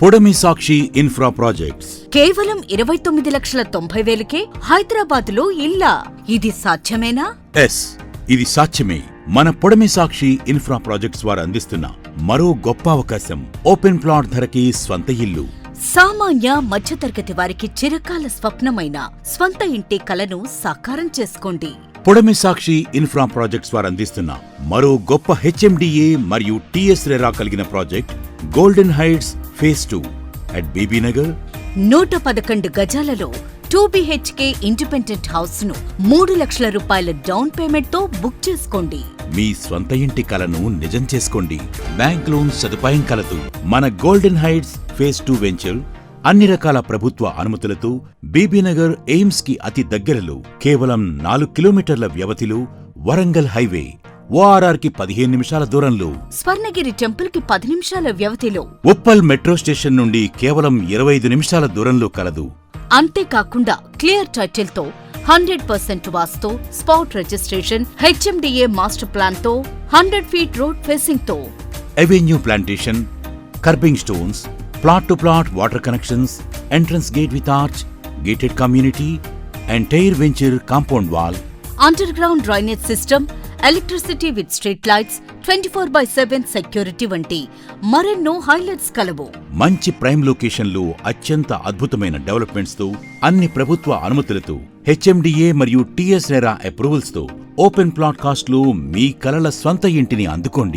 పొడమి సాక్షి infra projects కేవలం 29,90,000కే హైదరాబాద్ లో ఇల్లా? ఇది సాధ్యమేనా? ఎస్, ఇది సాధ్యమే. మన పొడమి సాక్షి ఇన్ఫ్రా ప్రాజెక్ట్స్ వారు అందిస్తున్న మరో గొప్ప అవకాశం. ఓపెన్ ప్లాట్ ధరకి స్వంత ఇల్లు. సామాన్య మధ్యతరగతి వారికి చిరకాల స్వప్నమైన స్వంత ఇంటి కలను సాకారం చేసుకోండి. పొడమి సాక్షి ఇన్ఫ్రా ప్రాజెక్ట్స్ వారు అందిస్తున్న మరో గొప్ప హెచ్ఎండిఏ మరియు టిఎస్ రెరా కలిగిన project golden heights phase 2 at BB Nagar. 111 గజాలలో 2BHK ఇండిపెండెంట్ హౌస్ ను 3 లక్షల రూపాయల డౌన్ పేమెంట్ తో బుక్ చేసుకోండి. మీ స్వంత ఇంటి కలను నిజం చేసుకోండి. బ్యాంక్ లోన్ సదుపాయం కలదు. మన గోల్డెన్ హైట్స్ ఫేజ్ 2 వెంచర్ అన్ని రకాల ప్రభుత్వ అనుమతులతో బీబీనగర్ ఎయిమ్స్ కి అతి దగ్గరలో, కేవలం 4 కిలోమీటర్ల వ్యవధిలో, వరంగల్ హైవే ఓఆర్ఆర్ కి 15 నిమిషాల దూరంలో, స్వర్ణగిరి టెంపుల్ కి 10 నిమిషాల వ్యవధిలో, ఉప్పల్ మెట్రో స్టేషన్ నుండి కేవలం 25 నిమిషాల దూరంలో కలదు. అంతేకాకుండా క్లియర్ టైటిల్ తో 100% vastu, spot registration, HMDA master plan తో, 100 ఫీట్ రోడ్ ఫేసింగ్ తో, avenue plantation, curbing stones, plot to plot water connections, entrance gate with arch, gated community, entire venture compound wall, underground drainage system, electricity with street lights, 24/7 security వంటి మరెన్నో highlights కలవు. మంచి prime లొకేషన్లో అత్యంత అద్భుతమైన developments తో, అన్ని ప్రభుత్వ అనుమతులతో, హెచ్ఎండిఏ మరియు టిఎస్ రెరా అప్రూవల్స్ తో ఓపెన్ ప్లాట్ కాస్ట్ లో మీ కలల స్వంత ఇంటిని అందుకోండి.